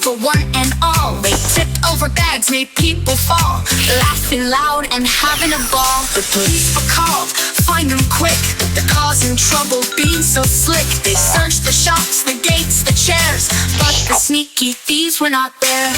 for one and all. They tipped over bags, made people fall, laughing loud and having a ball. The police were called, find them quick. They're causing trouble, being so slick. They searched the shops, the gates, the chairs, but the sneaky thieves were not there.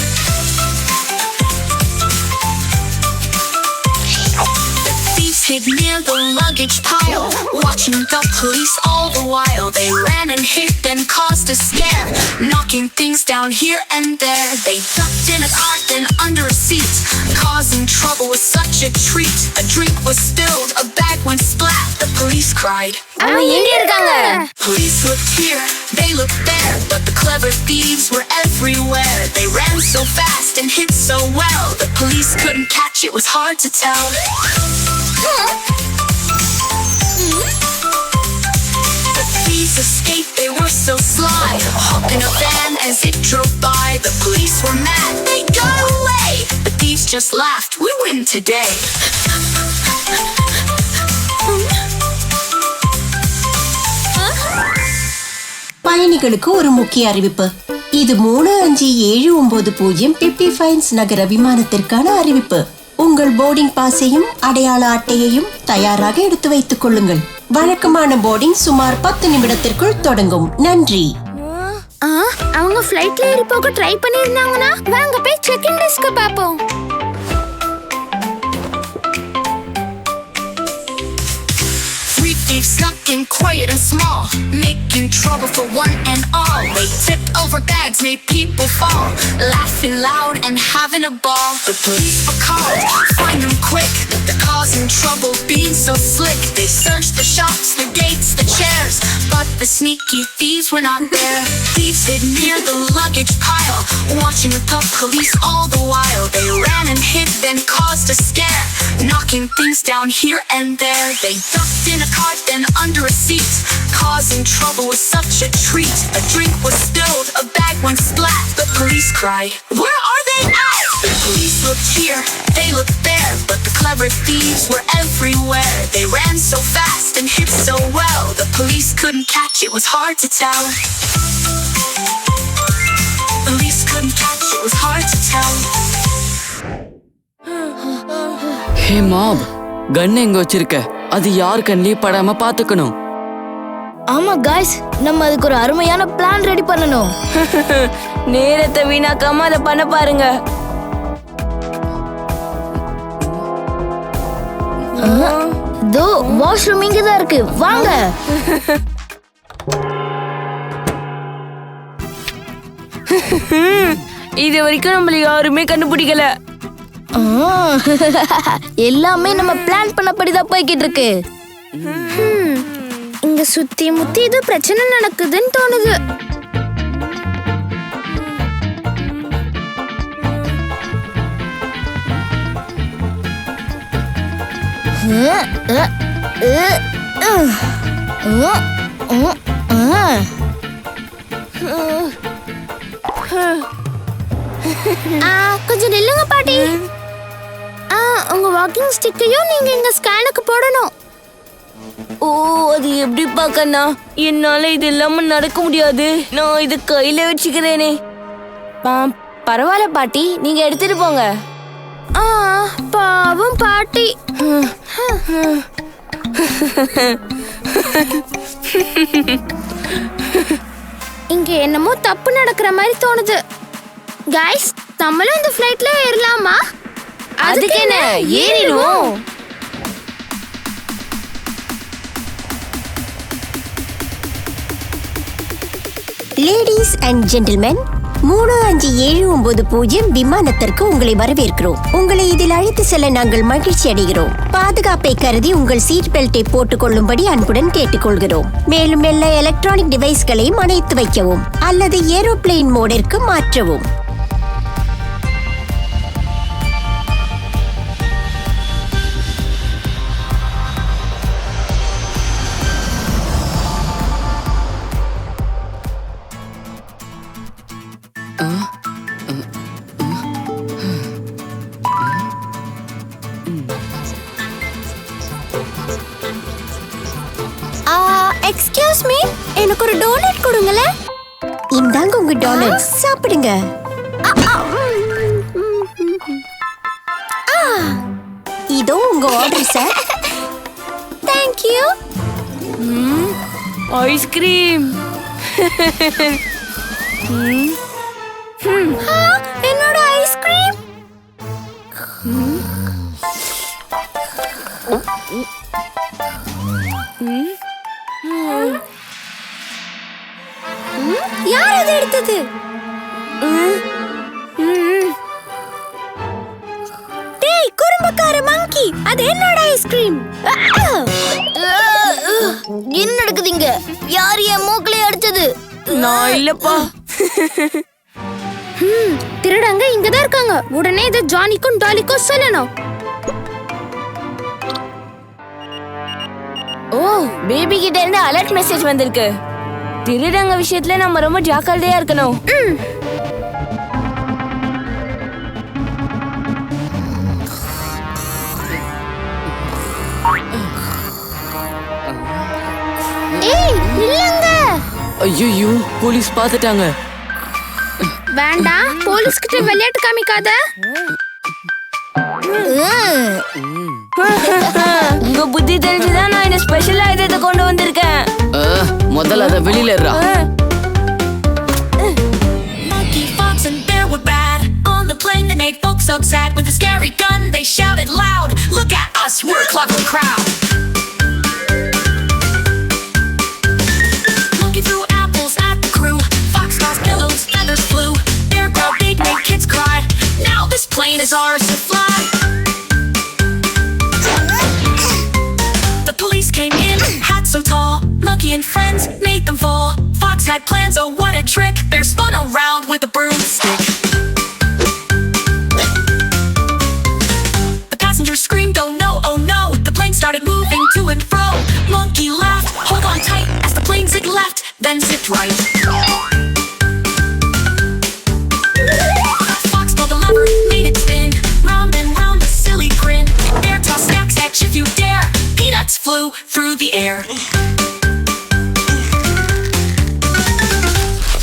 Hid near the luggage pile, watching the police all the while. They ran and hid and caused a scare, knocking things down here and there. They ducked in a cart and under a seat, causing trouble was such a treat. A drink was spilled, a bag went splat. The police cried, Police looked here, they looked there, but the clever thieves were everywhere. They ran so fast and hid so well, the police couldn't catch, it was hard to tell. The thieves escaped, they were so sly, hopped in a van as it drove by. The police were mad, they got away. The thieves just laughed, we win today. பயணிகளுக்கு ஒரு முக்கிய அறிவிப்பு. இது 3570 பிப்பி fines நகர விமானத்திற்கான அறிவிப்பு. உங்கள் boarding பாஸையும் அடையாள அட்டையையும் தயாராக எடுத்து வைத்துக் கொள்ளுங்கள். வழக்கமான போர்டிங் சுமார் 10 நிமிடத்திற்குள் தொடங்கும். நன்றி. அவங்க ஃளைட்ல ஏறி போக ட்ரை பண்ணிருந்தாங்கன்னா வாங்க போய் செக் இன் டெஸ்க் பாப்போம். Thieves snuck in quiet and small, making trouble for one and all. They tipped over bags, made people fall, laughing loud and having a ball. The police were called, find them quick. They're causing trouble, being so slick. They searched the shops, the gates, the chairs, but the sneaky thieves were not there. Thieves hid near the luggage pile, watching the police all the while. They ran and hid, then caused a scare, knocking things down here and there. They ducked in a cart, then under a seat, causing trouble was such a treat. A drink was spilled, a bag went splat. The police cried, where are they at? The police looked here, they looked there, but the clever thieves were everywhere. They ran so fast and hid so well, the police couldn't catch, it was hard to tell. Police couldn't catch, it was hard to tell. Hey mom, கன் எங்க வச்சிருக்க? அது யார் கண்ணிலே படாம பாத்துக்கணும். ஆமா guys, நம்ம அதுக்கு ஒரு அருமையான பிளான் ரெடி பண்ணனும். நேரத்தை வீணாக்காம அத பண்ண பாருங்க. தோ வாஷ்ரூம் இங்க தான் இருக்கு, வாங்க. இது வரைக்கும் நம்மள யாருமே கண்டுபிடிக்கல. எல்லாமே நம்ம பிளான் பண்ணபடிதான் போய்கிட்டு இருக்கு. இங்க சுத்தி முத்தி இது பிரச்சனை நடக்குதுன்னு தோணுது. கொஞ்சம் நில்லுங்க பாட்டி. உங்க வாக்கிங் ஸ்டிக்கையும் நீங்க எங்க ஸ்கேனுக்கு போடணும். ஓ, அது எப்படி பாக்கண்ணா? என்னால இது இல்லாம நடக்க முடியாது. நான் இது கையில வச்சுக்கிறேனே. பரவாயில்ல பாட்டி, நீங்க எடுத்துட்டு போங்க. பாவம் பாட்டி. இங்க என்னமோ தப்பு நடக்கிற மாதிரி தோணுது. गाइस, நம்மளும் இந்த ஃளைட்ல ஏறலாமா? அதுக்கு என்ன, ஏறிடுவோம். லேடிஸ் அண்ட் ஜென்டில்மென், 3570 விமானத்திற்கு உங்களை வரவேற்கிறோம். உங்களை இதில் அழைத்து செல்ல நாங்கள் மகிழ்ச்சி அடைகிறோம். பாதுகாப்பை கருதி உங்கள் சீட் பெல்ட்டை போட்டுக் கொள்ளும்படி அன்புடன் கேட்டுக்கொள்கிறோம். மேலும் எல்லா எலக்ட்ரானிக் டிவைஸ்களையும் அணைத்து வைக்கவும் அல்லது ஏரோப்ளேன் மோடிற்கு மாற்றவும். எக்ஸ்கியூஸ் மீ, எனக்கு ஒரு டோனட் கொடுங்களே. இந்தாங்க உங்க டோனட், சாப்பிடுங்க. இதோ உங்க ஆர்டர் சார். தேங்க்யூ. ஐஸ்கிரீம். என்னோட ஐஸ்கிரீம். யார் அது எடுத்தது? டேய் குறும்புக்கார மங்கி, அது என்னோட ஐஸ்கிரீம். என்ன நடக்குதுங்க? யார் என் மூக்கிலே அடிச்சது? நான் இல்லப்பா. திருடங்க இங்கதான் இருக்காங்க. உடனே இதை ஜானிக்கும் டாலிக்கும் சொல்லணும். ஓ, பேபி கிட்ட இருந்து அலர்ட் மெசேஜ் வந்திருக்கு. திருடங்க விஷயத்துல நம்ம ரொம்ப ஜாக்கிரதையா இருக்கணும். ஏய் இல்லங்க. ஐயோ, போலீஸ் பார்த்துட்டாங்க. வேண்டாம், போலீஸ் கிட்ட விளையாட்டு காமிக்காத. உங்க புத்தி தெரிஞ்சுதான் நான் இந்த ஸ்பெஷல் ஆயுதத்தை கொண்டு வந்திருக்கேன். முதல்ல அதை வெளியில இருடா. Monkey, fox, and bear were bad. On the plane they made folks so sad. With a scary gun they shouted loud. Look at us, we're a clever crowd. Monkey threw apples at the crew. Fox tossed pillows, feathers flew. Bear growled big, made kids cry. Now this plane is ours to fly. The police came in, hats so tall. Monkey and friends made them fall. Fox had plans, oh what a trick. Bear spun around with a broomstick. The passengers screamed, oh no. The plane started moving to and fro. Monkey laughed, hold on tight, as the plane zipped left, then zipped right. Fox pulled the lever, made it spin. Round and round, a silly grin. Bear tossed snacks at you if you dare. Peanuts flew through the air.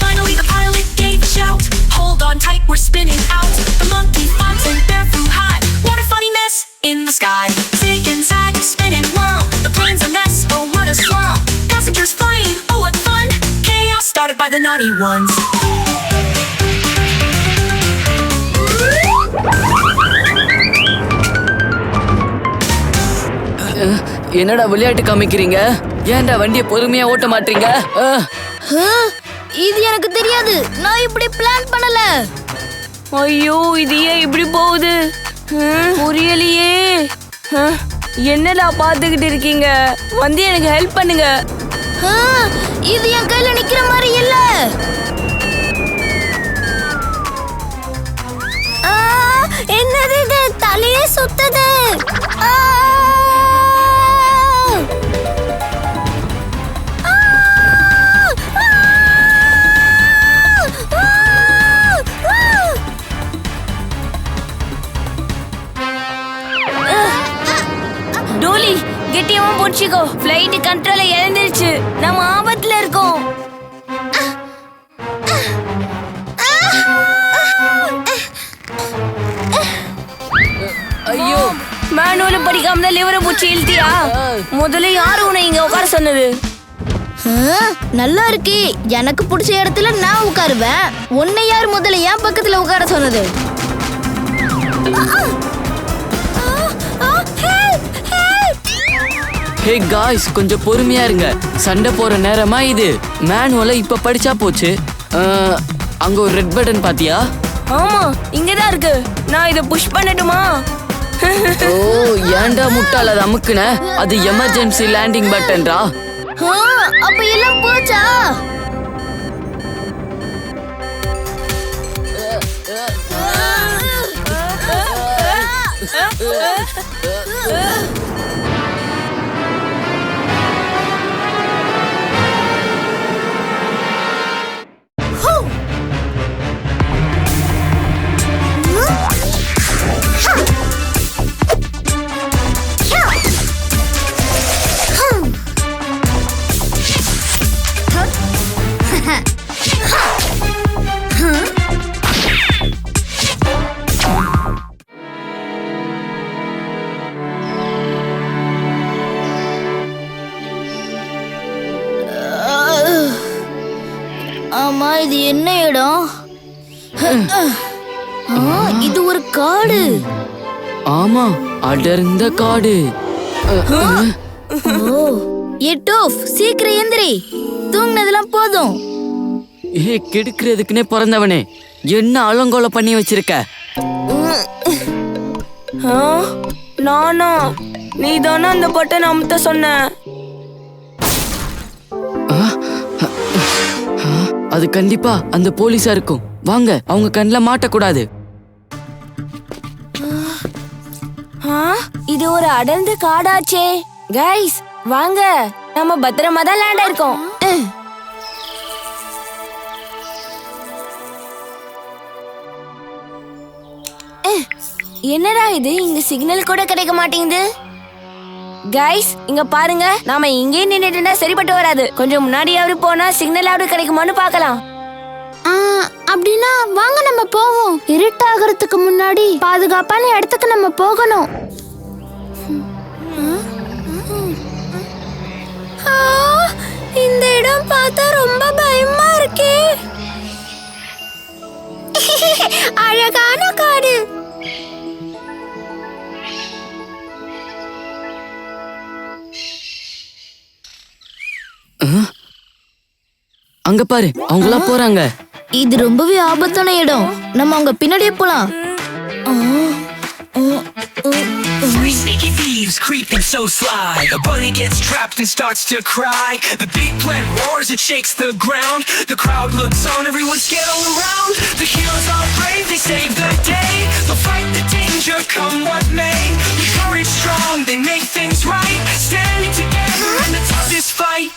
Finally the pilot gave a shout. Hold on tight, we're spinning out. The monkey, fox, and bear flew high. What a funny mess in the sky. Zig and zag, spin and whirl. The plane's a mess, oh what a swirl. Passengers flying, oh what fun. Chaos started by the naughty ones. என்னடா விளையாட்டு காமிக்கிறீங்க? ஏன்டா வண்டியை பொறுமையா ஓட்ட மாட்டீங்க? இது எனக்கு தெரியாது. நான் இப்படி பிளான் பண்ணல. ஐயோ, இது ஏன் இப்படி போகுது? புரியலையே. என்னடா பாத்துக்கிட்டு இருக்கீங்க? வந்து எனக்கு ஹெல்ப் பண்ணுங்க. இது என் கையில நிக்கிற மாதிரி இல்ல. என்னது இது? தலையே சுத்துது. டோலி, கெட்டியமா பிடிச்சிக்கோ. ஃப்ளைட் கண்ட்ரோல இழந்துருச்சு. நம்ம ஆபத்துல இருக்கோம். ஐயோ, மேனுவல படிக்காம தான் லிவரை பூச்சி இழுத்தியா? முதல்ல யாரு உன்னை இங்க உட்கார சொன்னது? நல்லா இருக்கு. எனக்கு பிடிச்ச இடத்துல நான் உட்காருவேன். உன்னை யார் முதல்ல என் பக்கத்துல உட்கார சொன்னது? ஹே காய்ஸ், கொஞ்சம் பொறுமையா இருங்க. சண்டை போற நேரமா இது? மேனுவல இப்ப படிச்சா போச்சு. அங்க ஒரு ரெட் பட்டன் பாத்தியா? ஆமா, இங்கதான் இருக்கு. நான் இத புஷ் பண்ணட்டுமா? ஓ, ஏன்டா முட்டாள அதை அமுக்குன? அது எமர்ஜென்சி லேண்டிங் பட்டன்டா. அப்ப எல்லாம் போச்சா? அம்மா இது என்ன இடம்? இது ஒரு காடு. ஆமா, அடர்ந்த காடு. ஓ எட்டோஃப், சீக்கிரம் எந்திரி. தூங்குனதெல்லாம் போதும். கெடுக்கிறதுக்குன்னே பிறந்தவனே, என்ன அலங்கோலம் பண்ணி வச்சிருக்க? நானா? நீ தானே அந்த பட்டன் அமுத்த சொன்ன. அது கண்டிப்பா அந்த போலீஸா இருக்கும். வாங்க, அவங்க கண்ணில் மாட்டக்கூடாது. இது ஒரு அடர்ந்த காடாச்சே. கைஸ் வாங்க, நம்ம பத்திரமா தான் லேண்ட் ஆயிருக்கோம். என்னடா இது, இங்க சிக்னல் கூட கிடைக்க மாட்டேங்குது. கைஸ் இங்க பாருங்க, நாம இங்கே நின்னுட்டா சரிப்பட்டு வராது. கொஞ்சம் முன்னாடியாவது போனா சிக்னலாவது கிடைக்குமான்னு பார்க்கலாம். அப்படின்னா வாங்க நம்ம போவோம். இருட்டாகிறதுக்கு முன்னாடி பாதுகாப்பான இடத்துக்கு நம்ம போகணும். இந்த இடம் பார்த்தா ரொம்ப பயமா இருக்கே. அழகான காடு. அங்க பாரு, அவங்களா போறாங்க. இது ரொம்பவே ஆபத்தான இடம். நம்ம அவங்க பின்னாடியே போலாம். Three sneaky thieves creeping so sly. A bunny gets trapped and starts to cry. The big plant roars, it shakes the ground. The crowd looks on, everyone's scared all around. The heroes are brave, they save the day. They'll fight the danger, come what may. With courage strong, they make things right. Standing together in the toughest fight.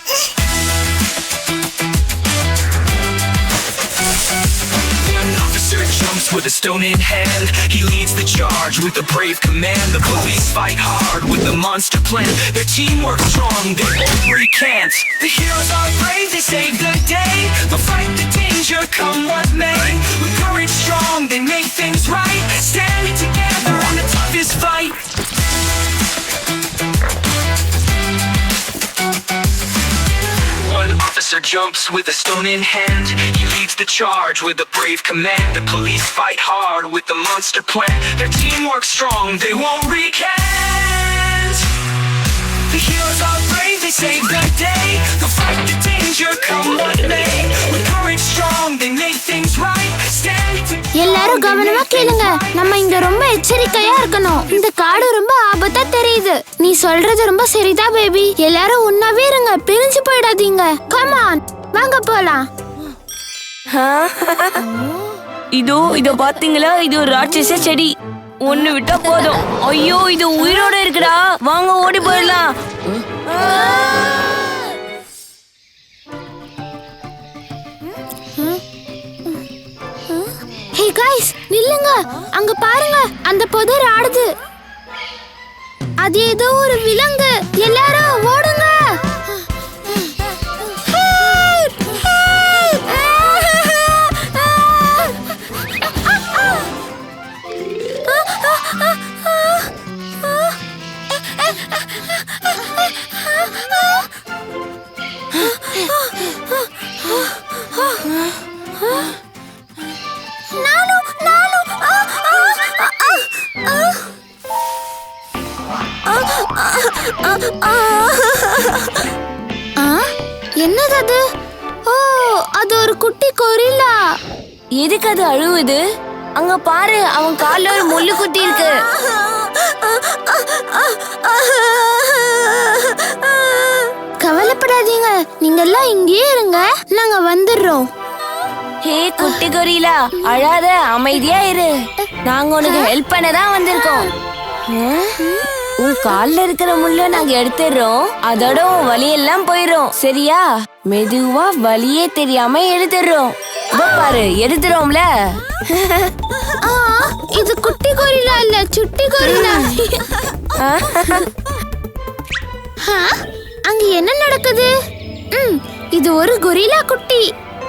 One officer jumps with a stone in hand. He leads the charge with a brave command. The police fight hard with the monster plan. Their teamwork strong, they won't recant. The heroes are brave, they save the day. They'll fight the danger, come what may. With courage strong, they make things right. Standing together in the toughest fight. One officer jumps with a stone in hand. He leads the charge with a brave command. The police fight hard with the monster plan. Their teamwork strong, they won't recant. The heroes are brave, they save the day. They'll fight the danger, come what may. With courage strong, they make things right. Standing together. எல்லாரும் கவனமா கேளுங்க. நம்ம இங்க ரொம்ப எச்சரிக்கையா இருக்கணும். இந்த காடு ரொம்ப ஆபத்தா தெரியுது. நீ சொல்றது ரொம்ப சரிதான் பேபி. எல்லாரும் ஒண்ணாவே இருங்க, பிரிஞ்சு போயிடாதீங்க. கம் ஆன், வாங்க போலாம். இதோ பாத்தீங்களா, இது ஒரு ராட்சச செடி. ஒண்ணு விட்டா போதும். ஐயோ, இது உயிரோட இருக்குடா. வாங்க ஓடி போயிடலாம். ஹே गाइस, நில்லுங்க. அங்க பாருங்க, அந்த புதர் ஆடுது. அது ஏதோ ஒரு விலங்கு. எல்லாரும் ஓடுங்க. என்னது அது? ஓ, அது ஒரு குட்டி கொரில்லா. எதுக்கு அது அழுவுது? அங்க பாரு, அவன் கால்ல ஒரு முள்ளு குத்தி இருக்கு. கவலைப்படாதீங்க, நீங்க எல்லாம் இங்கேயே இருங்க, நாங்க வந்துடுறோம். ஹே குட்டி கொரில்லா, அழாத, அமைதியா இரு. நாங்க உனக்கு ஹெல்ப் பண்ண தான் வந்திருக்கோம். உன் கால்ல இருக்கிற முள்ள நாங்க எடுத்துடுறோம். அதோட உன் வலியெல்லாம் போயிடும், சரியா? மெதுவா வலியே தெரியாம எடுத்துடுறோம். பாரு, எடுத்துறோம்ல. இது குட்டி கொரில்லா இல்ல, சுட்டி கொரில்லா. அங்க என்ன நடக்குது? இது ஒரு கொரில்லா குட்டி.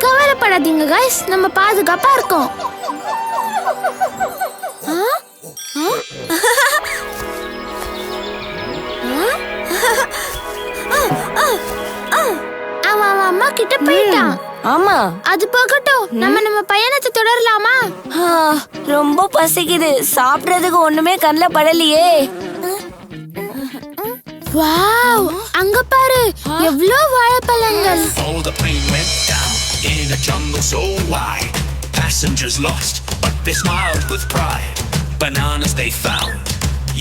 கவலைப்படாதீங்க गाइस, நம்ம பாதுகாப்பா இருக்கோம். அவன் அம்மா கிட்ட போயிட்டான். ஆமா. அது போகட்டும், நம்ம பயணத்தை தொடரலாமா? ரொம்ப பசிக்குது. சாப்பிடுறதுக்கு ஒண்ணுமே கண்ணுல படலையே. வாவ், அங்க பாரு, எவ்ளோ வாழைப்பழங்கள். Oh, the plane went down in a jungle so wide. Passengers lost, but they smiled with pride. Bananas they found,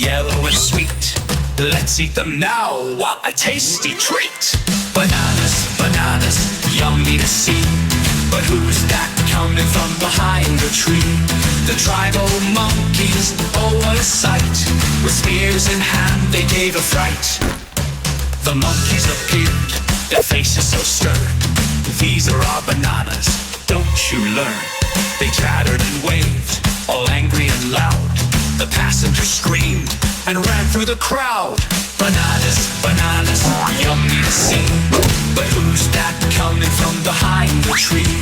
yellow and sweet. Let's eat them now, what a tasty treat. Bananas, bananas, yummy to see. But who's that coming from behind the tree? The tribal monkeys, oh what a sight. With spears in hand they gave a fright. The monkeys appeared, their faces so stern. These are our bananas, don't you learn? They chattered and waved, all angry and loud. The passengers screamed and ran through the crowd. Bananas, bananas, yummy to see. But who's that coming from behind the tree?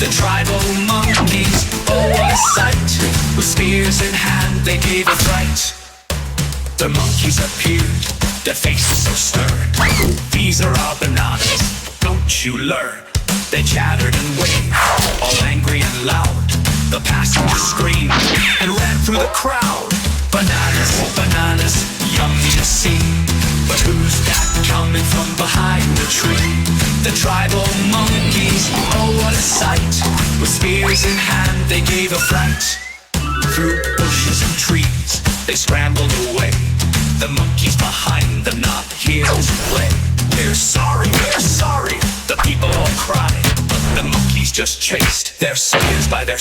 The tribal monkeys, oh what a sight. With spears in hand they gave a fright. The monkeys appeared, their faces so stern. These are our bananas, don't you learn? They chattered and waved, all angry and loud. The passengers screamed and ran through the crowd. Bananas, bananas, yummy to see. But who's that coming from behind the tree? The tribal monkeys, oh what a sight. With spears in hand they gave a fright. Through bushes and trees they scrambled away. The monkeys behind them not here to play. We're sorry, the people all cried. But the monkeys just chased their spears by their...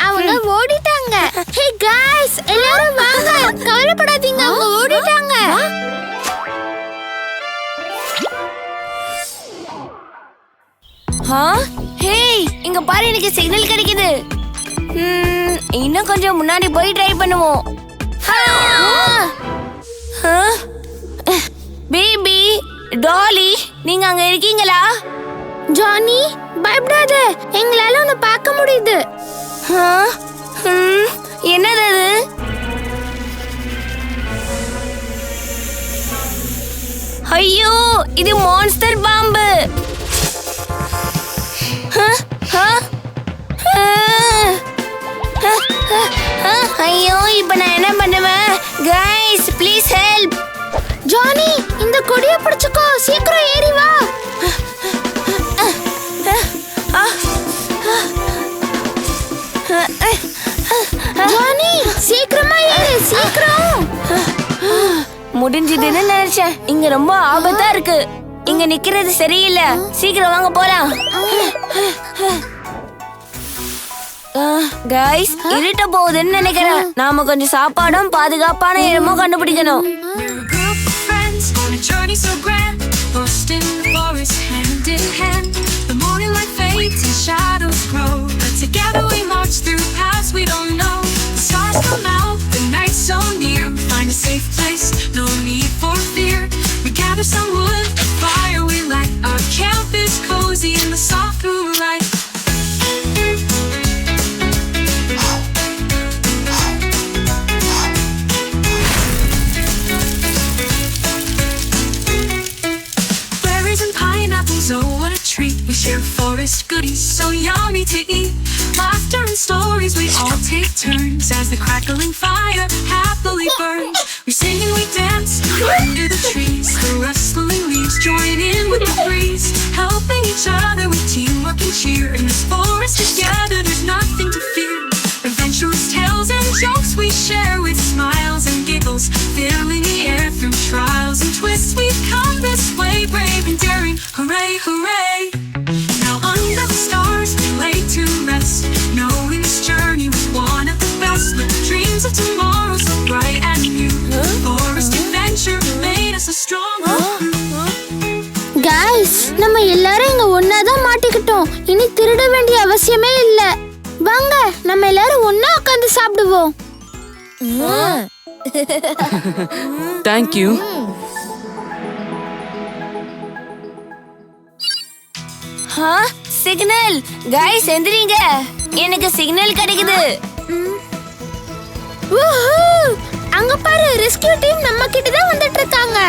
அவங்க ஓடிட்டாங்க. ஹே guys, எல்லாரும் வாங்க, கவலைப்படாதீங்க, அவங்க ஓடிட்டாங்க. ஹே, இங்க பாரு, எனக்கு சிக்னல் கிடைக்குது. இன்னும் கொஞ்சம் முன்னாடி போய் ட்ரை பண்ணுவோம். பேபி, டாலி, நீங்க அங்க இருக்கீங்களா? ஜானி, பயப்படாத, எங்களால உன்னை பார்க்க முடியுது. என்னது அது? ஐயோ, இது மான்ஸ்டர் பாம்பு. ஐயோ, இப்ப நான் என்ன பண்ணுவேன்? Guys, please help. ஜானி, இந்த கொடியை பிடிச்சுக்கோ, சீக்கிரம் ஏறி வா. ஜானி, சீக்கிரமா ஏறு, சீக்கிரம். முடிஞ்சதுன்னு நினைச்சேன். இங்க ரொம்ப ஆபத்தா இருக்கு. இங்க நிக்கிறது சரியில்லை. சீக்கிரம் வாங்க போலாம். गाइस, இருட்ட போகுதுன்னு நினைக்கிறேன். நாம கொஞ்சம் சாப்பாடும் பாதுகாப்பான இடமும் கண்டுபிடிக்கணும். Friends on a journey so grand, lost in the forest hand in hand. The moonlight fades and shadows grow, but together we march through paths we don't know. The stars come out, the night's so near. Find a safe place, no need for fear. We gather some wood, a fire we light. Our camp is cozy in the soft moonlight. Oh, what a treat. We share forest goodies so yummy to eat. Laughter and stories, we all take turns as the crackling fire happily burns. We sing and we dance under the trees. The rustling leaves join in with the breeze, helping each other with teamwork and cheer. In this forest together, there's nothing to fear. Adventurous tales and jokes we share with smiles and giggles, filling the air through trials and twists. We've come this way, brave and daring. Hooray, hooray! Now under the stars we lay to rest, knowing this journey was one of the best. Let the dreams of tomorrow so bright and new. Forest adventure made us a strong. Guys, நம்ம எல்லாரும் இங்க ஒண்ணாதான் மாட்டிக்கிட்டோம். இனி திருட வேண்டிய அவசியமே இல்ல. வாங்க, நம்ம எல்லாரும் ஒண்ணா உட்கார்ந்து சாப்பிடுவோம். Thank you. சிக்னல். गाइस, எந்திரீங்க. எனக்கு சிக்னல் கிடைக்குது. அங்க பாரு, ரெஸ்கியூ டீம் நம்ம கிட்ட தான் வந்துட்டு இருக்காங்க.